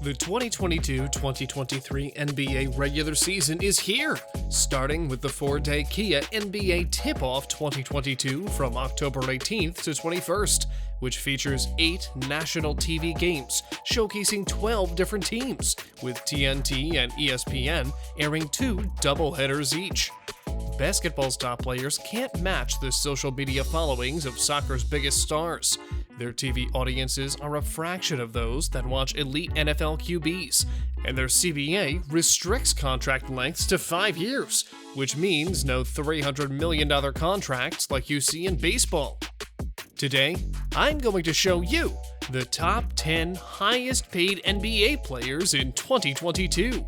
The 2022-2023 NBA regular season is here, starting with the 4-day Kia NBA Tip-Off 2022 from October 18th to 21st, which features 8 national TV games showcasing 12 different teams, with TNT and ESPN airing 2 doubleheaders each. Basketball's top players can't match the social media followings of soccer's biggest stars. Their TV audiences are a fraction of those that watch elite NFL QBs, and their CBA restricts contract lengths to 5 years, which means no $300 million contracts like you see in baseball. Today, I'm going to show you the top 10 highest paid NBA players in 2022.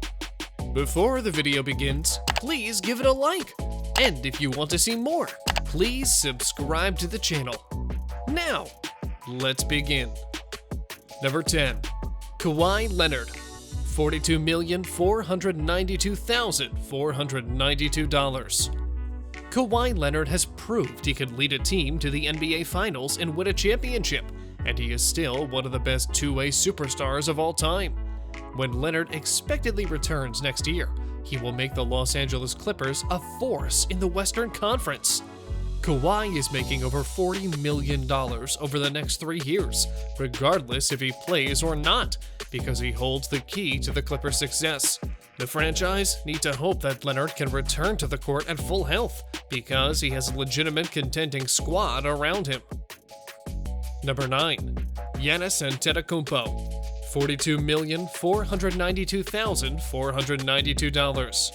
Before the video begins, please give it a like, and if you want to see more, please subscribe to the channel. Now, let's begin. Number 10. Kawhi Leonard, $42,492,492. Kawhi Leonard has proved he can lead a team to the NBA Finals and win a championship, and he is still one of the best two-way superstars of all time. When Leonard expectedly returns next year, he will make the Los Angeles Clippers a force in the Western Conference. Kawhi is making over $40 million over the next 3 years, regardless if he plays or not, because he holds the key to the Clippers' success. The franchise need to hope that Leonard can return to the court at full health, because he has a legitimate contending squad around him. Number 9. Giannis Antetokounmpo, $42,492,492.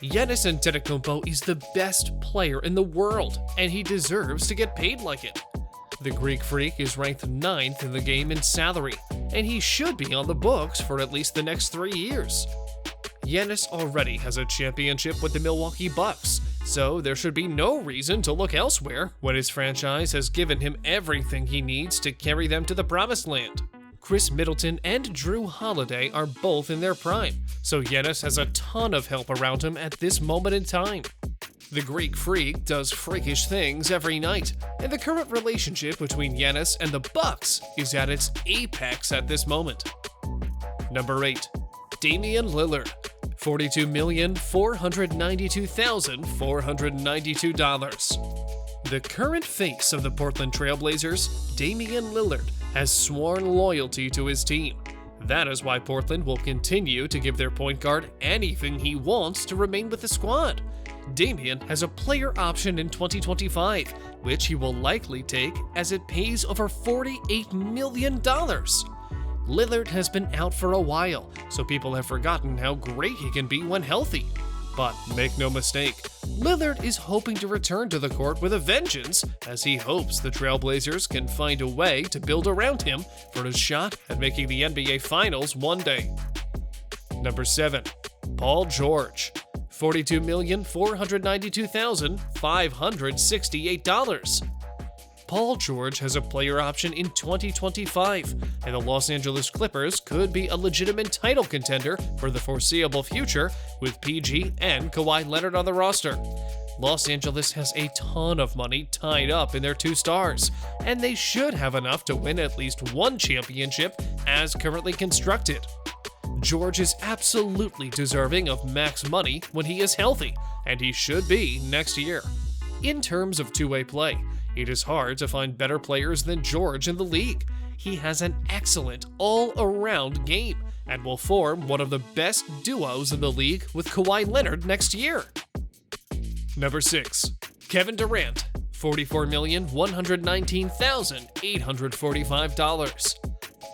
Giannis Antetokounmpo is the best player in the world, and he deserves to get paid like it. The Greek Freak is ranked 9th in the game in salary, and he should be on the books for at least the next 3 years. Giannis already has a championship with the Milwaukee Bucks, so there should be no reason to look elsewhere when his franchise has given him everything he needs to carry them to the promised land. Chris Middleton and Drew Holiday are both in their prime, so Giannis has a ton of help around him at this moment in time. The Greek Freak does freakish things every night, and the current relationship between Giannis and the Bucks is at its apex at this moment. Number 8. Damian Lillard, $42,492,492. The current face of the Portland Trailblazers, Damian Lillard, has sworn loyalty to his team. That is why Portland will continue to give their point guard anything he wants to remain with the squad. Damian has a player option in 2025, which he will likely take as it pays over $48 million. Lillard has been out for a while, so people have forgotten how great he can be when healthy. But make no mistake, Lillard is hoping to return to the court with a vengeance, as he hopes the Trailblazers can find a way to build around him for his shot at making the NBA Finals one day. Number 7. Paul George, $42,492,568. Paul George has a player option in 2025, and the Los Angeles Clippers could be a legitimate title contender for the foreseeable future with PG and Kawhi Leonard on the roster. Los Angeles has a ton of money tied up in their 2 stars, and they should have enough to win at least one championship as currently constructed. George is absolutely deserving of max money when he is healthy, and he should be next year. In terms of two-way play, it is hard to find better players than George in the league. He has an excellent all-around game and will form one of the best duos in the league with Kawhi Leonard next year. Number 6. Kevin Durant, $44,119,845.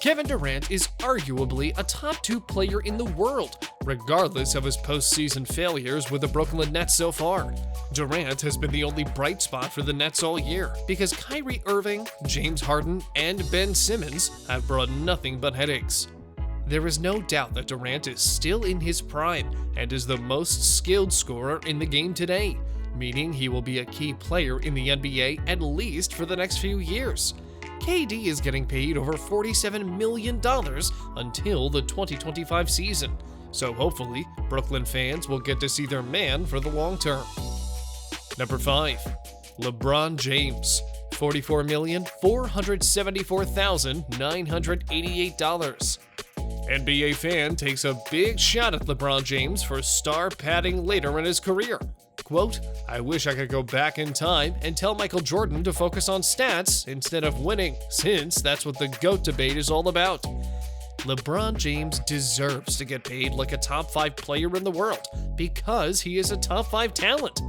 Kevin Durant is arguably a top 2 player in the world, regardless of his postseason failures with the Brooklyn Nets so far. Durant has been the only bright spot for the Nets all year, because Kyrie Irving, James Harden, and Ben Simmons have brought nothing but headaches. There is no doubt that Durant is still in his prime and is the most skilled scorer in the game today, meaning he will be a key player in the NBA at least for the next few years. KD is getting paid over $47 million until the 2025 season, so hopefully Brooklyn fans will get to see their man for the long term. Number 5. LeBron James, $44,474,988. NBA fan takes a big shot at LeBron James for star padding later in his career. Quote, "I wish I could go back in time and tell Michael Jordan to focus on stats instead of winning, since that's what the GOAT debate is all about." LeBron James deserves to get paid like a top 5 player in the world because he is a top 5 talent.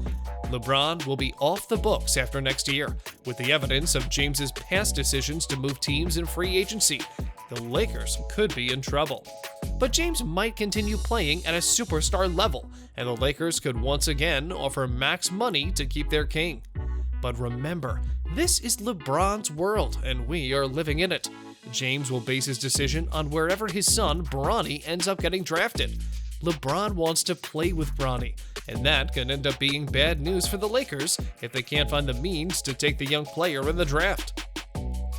LeBron will be off the books after next year, with the evidence of James's past decisions to move teams in free agency. The Lakers could be in trouble. But James might continue playing at a superstar level, and the Lakers could once again offer max money to keep their king. But remember, this is LeBron's world, and we are living in it. James will base his decision on wherever his son, Bronny, ends up getting drafted. LeBron wants to play with Bronny, and that can end up being bad news for the Lakers if they can't find the means to take the young player in the draft.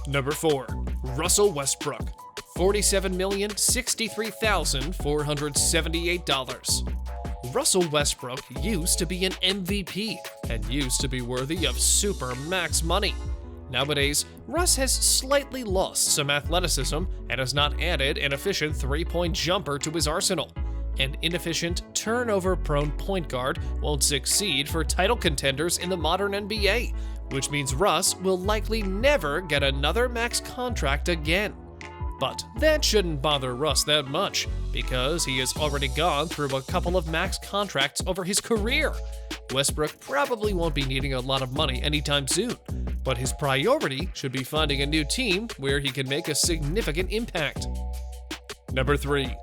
Number 4. Russell Westbrook, $47,063,478. Russell Westbrook used to be an MVP and used to be worthy of super max money. Nowadays, Russ has slightly lost some athleticism and has not added an efficient three-point jumper to his arsenal. An inefficient, turnover-prone point guard won't succeed for title contenders in the modern NBA, which means Russ will likely never get another max contract again. But that shouldn't bother Russ that much, because he has already gone through a couple of max contracts over his career. Westbrook probably won't be needing a lot of money anytime soon, but his priority should be finding a new team where he can make a significant impact. Number 3.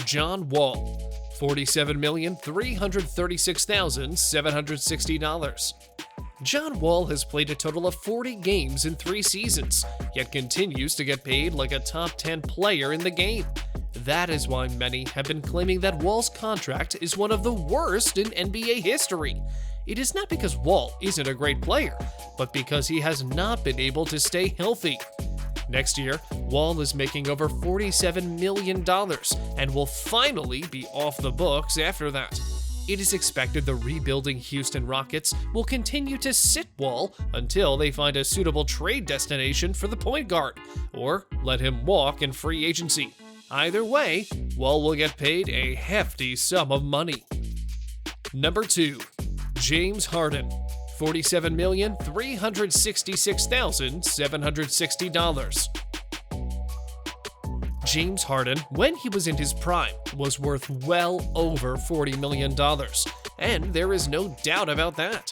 John Wall, $47,336,760. John Wall has played a total of 40 games in 3 seasons, yet continues to get paid like a top 10 player in the game. That is why many have been claiming that Wall's contract is one of the worst in NBA history. It is not because Wall isn't a great player, but because he has not been able to stay healthy. Next year, Wall is making over $47 million and will finally be off the books after that. It is expected the rebuilding Houston Rockets will continue to sit Wall until they find a suitable trade destination for the point guard, or let him walk in free agency. Either way, Wall will get paid a hefty sum of money. Number 2. James Harden, $47,366,760. James Harden, when he was in his prime, was worth well over $40 million, and there is no doubt about that.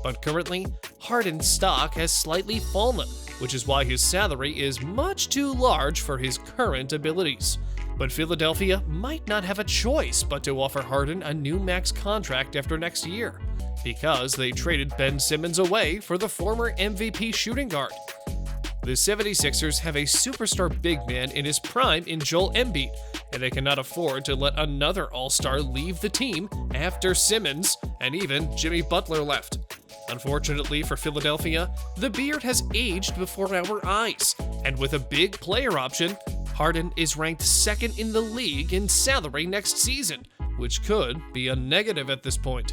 But currently, Harden's stock has slightly fallen, which is why his salary is much too large for his current abilities. But Philadelphia might not have a choice but to offer Harden a new max contract after next year, because they traded Ben Simmons away for the former MVP shooting guard. The 76ers have a superstar big man in his prime in Joel Embiid, and they cannot afford to let another all-star leave the team after Simmons and even Jimmy Butler left. Unfortunately for Philadelphia, the beard has aged before our eyes, and with a big player option, Harden is ranked 2nd in the league in salary next season, which could be a negative at this point.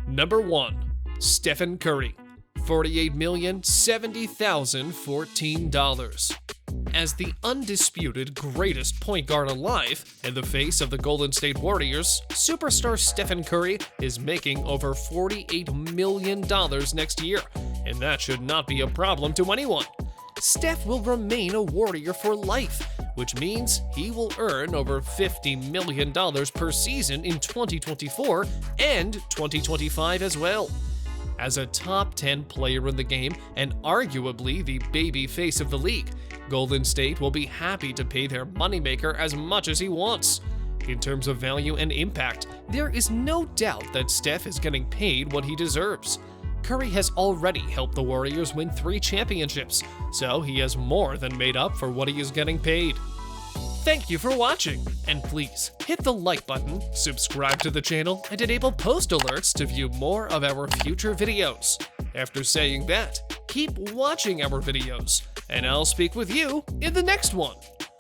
Number 1. Stephen Curry, $48,070,014. As the undisputed greatest point guard alive in the face of the Golden State Warriors, superstar Stephen Curry is making over $48 million next year, and that should not be a problem to anyone. Steph will remain a Warrior for life, which means he will earn over $50 million per season in 2024 and 2025 as well. As a top 10 player in the game and arguably the baby face of the league, Golden State will be happy to pay their moneymaker as much as he wants. In terms of value and impact, there is no doubt that Steph is getting paid what he deserves. Curry has already helped the Warriors win 3 championships, so he has more than made up for what he is getting paid. Thank you for watching, and please hit the like button, subscribe to the channel, and enable post alerts to view more of our future videos. After saying that, keep watching our videos, and I'll speak with you in the next one.